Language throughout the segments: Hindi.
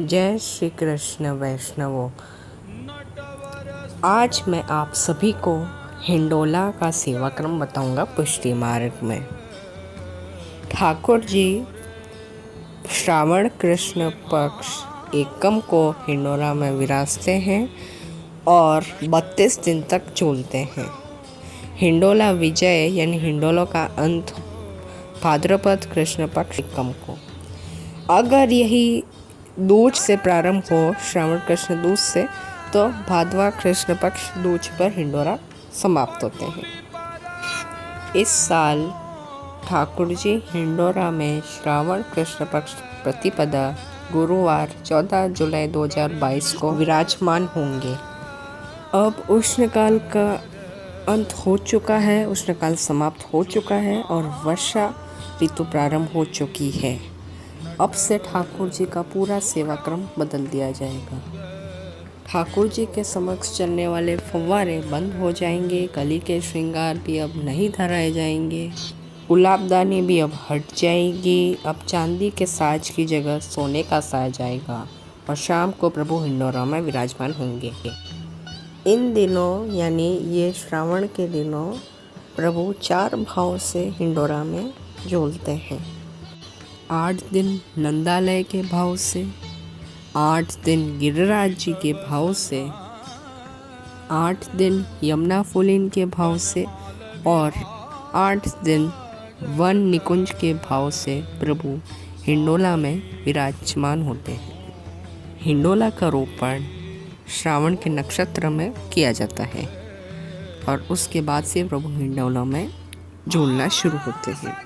जय श्री कृष्ण वैष्णवों। आज मैं आप सभी को हिंडोला का सेवाक्रम बताऊंगा। पुष्टि मार्ग में ठाकुर जी श्रावण कृष्ण पक्ष एकम को हिंडोला में विराजते हैं और 32 दिन तक झूलते हैं। हिंडोला विजय यानी हिंडोला का अंत भाद्रपद कृष्ण पक्ष एकम को। अगर यही दूज से प्रारंभ हो, श्रावण कृष्ण दूज से, तो भादवा कृष्ण पक्ष दूज पर हिंडोला समाप्त होते हैं। इस साल ठाकुर जी हिंडोला में श्रावण कृष्ण पक्ष प्रतिपदा गुरुवार 14 जुलाई 2022 को विराजमान होंगे। अब उष्णकाल का अंत हो चुका है, उष्णकाल समाप्त हो चुका है और वर्षा ऋतु प्रारंभ हो चुकी है। अब से ठाकुर जी का पूरा सेवाक्रम बदल दिया जाएगा। ठाकुर जी के समक्ष चलने वाले फव्वारे बंद हो जाएंगे, कली के श्रृंगार भी अब नहीं धराए जाएंगे, गुलाबदानी भी अब हट जाएगी। अब चांदी के साज की जगह सोने का साज आएगा और शाम को प्रभु हिंडोला में विराजमान होंगे। इन दिनों यानी ये श्रावण के दिनों प्रभु 4 भाव से हिंडोला में झूलते हैं। 8 दिन नंदालय के भाव से, 8 दिन गिरिराज जी के भाव से, 8 दिन यमुना फुलिन के भाव से और 8 दिन वन निकुंज के भाव से प्रभु हिंडोला में विराजमान होते हैं। हिंडोला का रोपण श्रावण के नक्षत्र में किया जाता है और उसके बाद से प्रभु हिंडोला में झूलना शुरू होते हैं।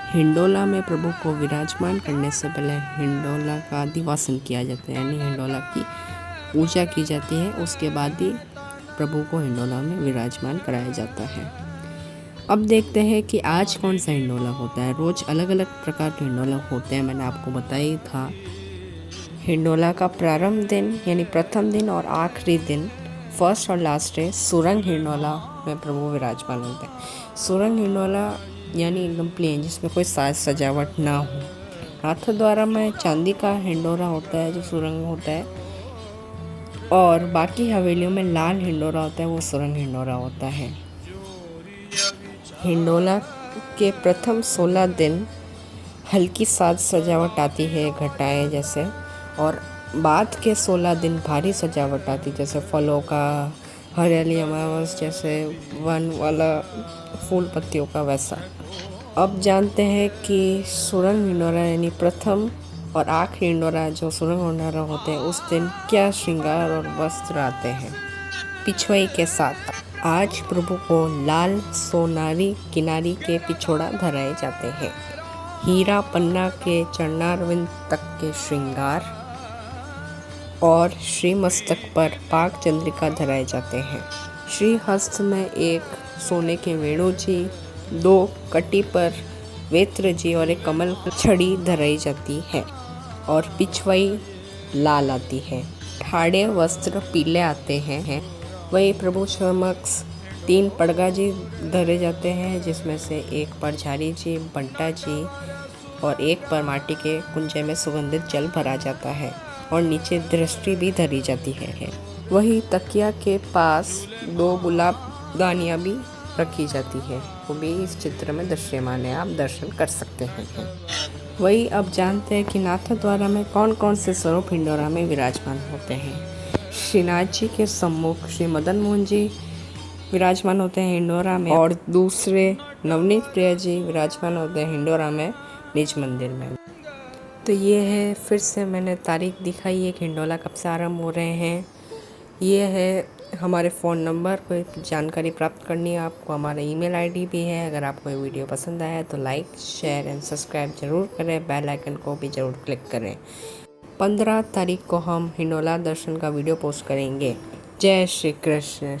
हिंडोला में प्रभु को विराजमान करने से पहले हिंडोला का अधिवासन किया जाता है, यानी हिंडोला की पूजा की जाती है। उसके बाद ही प्रभु को हिंडोला में विराजमान कराया जाता है। अब देखते हैं कि आज कौन सा हिंडोला होता है। रोज़ अलग अलग प्रकार के हिंडोला होते हैं, मैंने आपको बताया ही था। हिंडोला का प्रारंभ दिन यानी प्रथम दिन और आखिरी दिन, फर्स्ट और लास्ट डे, सुरंग हिंडोला में प्रभु विराजमान होते हैं। सुरंग हिंडोला यानी एकदम प्लेन, जिसमें कोई साज सजावट ना हो। नाथ द्वारा में चांदी का हिंडोला होता है जो सुरंग होता है, और बाकी हवेलियों में लाल हिंडोला होता है, वो सुरंग हिंडोला होता है। हिंडोला के प्रथम 16 दिन हल्की साज सजावट आती है, घटाएं जैसे, और बाद के 16 दिन भारी सजावट आती, जैसे फलों का, हरियाली अमावस जैसे वन वाला फूल पत्तियों का वैसा। अब जानते हैं कि सुरंग हिंडोला यानी प्रथम और आखिरी हिंडोला जो सुरंग हिंडोला होते हैं, उस दिन क्या श्रृंगार और वस्त्र आते हैं पिछवाई के साथ। आज प्रभु को लाल सोनारी किनारी के पिछोड़ा धराए जाते हैं। हीरा पन्ना के चरणारविंद तक के श्रृंगार और श्री मस्तक पर पाक चंद्रिका धराए जाते हैं। श्री हस्त में एक सोने के वेणु जी, 2 कटी पर वेत्र जी और एक कमल छड़ी धराई जाती है और पिछवाई लाल आती है। ठाड़े वस्त्र पीले आते हैं। वही प्रभु समक्ष 3 पड़गा जी धरे जाते हैं, जिसमें से एक पर झारी जी, बंटा जी और एक पर माटी के कुंजे में सुगंधित जल भरा जाता है और नीचे दृष्टि भी धरी जाती है। वही तकिया के पास 2 गुलाबदानियाँ भी रखी जाती है, वो भी इस चित्र में दृश्यमान है, आप दर्शन कर सकते हैं। वही अब जानते हैं कि नाथ द्वारा में कौन कौन से स्वरूप हिंडोला में विराजमान होते हैं। श्रीनाथ जी के सम्मुख श्री मदन मोहन जी विराजमान होते हैं हिंडोला में, और दूसरे नवनीत प्रिया जी विराजमान होते हैं हिंडोला में निज मंदिर में। तो ये है, फिर से मैंने तारीख दिखाई है कि हिंडोला कब से आरम्भ हो रहे हैं। ये है हमारे फ़ोन नंबर, कोई जानकारी प्राप्त करनी है आपको, हमारा ईमेल आईडी भी है। अगर आपको ये वीडियो पसंद आया तो लाइक, शेयर एंड सब्सक्राइब ज़रूर करें, बेल आइकन को भी ज़रूर क्लिक करें। 15 तारीख को हम हिंडोला दर्शन का वीडियो पोस्ट करेंगे। जय श्री कृष्ण।